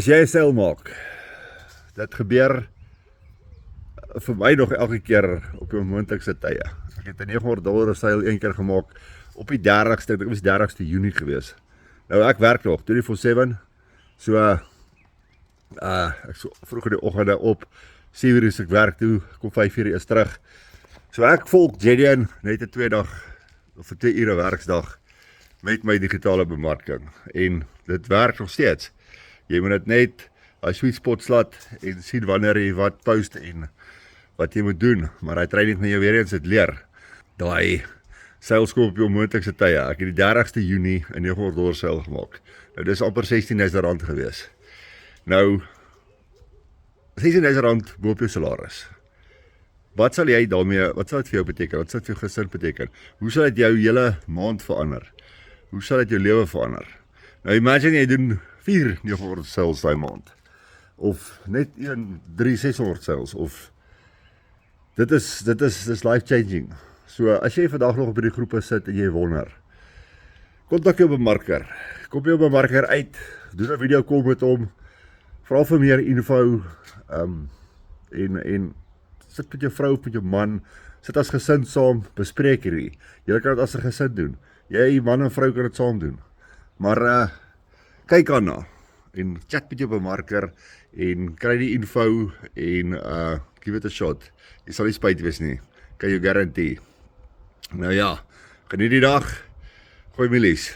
As jy 'n seil maak, dit gebeur vir my nog elke keer op die onmoontlikste tye. Ek het 'n $900 seil een keer gemaak op die 30ste, dit was 30ste Junie gewees. Nou ek werk nog 24/7, so ek so vroeg in die oggende op, 7 uur is ek werk toe, kom 5 uur is terug. So ek volg Gideon net 'n 2 ure werksdag met my digitale bemarking en dit werk nog steeds. Jy moet dit net as sweet spot slat en sien wanneer jy wat post en wat jy moet doen, maar hy training met jou weer eens het leer. Daai seilskoop op die onmoontlikste tye. Ek het die 30ste Junie 'n $900 seil gemaak. Nou dis amper R16.000 gewees. Nou R16.000 bo op jou salaris. Wat sal jy daarmee, wat sal dit vir jou beteken? Wat sal dit vir jou gesin beteken? Hoe sal dit jou hele maand verander? Hoe sal dit jou lewe verander? Nou imagine jy doen 4 $900 seils daai maand. Of net 3 $600 seils of dit is life changing. So as jy vandag nog op die groepe sit en jy wonder, kontak jou bemarker. Kom jou bemarker uit, doen 'n video call met hom, vra vir meer info en sit met jou vrou of met jou man, sit as gesin saam, bespreek hierdie. Julle kan dit as 'n gesin doen. Jy man en vrou kan dit saam doen. Maar kyk aan na en chat met jou bemarker en kry die info en give it a shot. Jy sal nie spyt wees nie. Kan jou guarantee. Nou ja, geniet die dag. Goeie milies.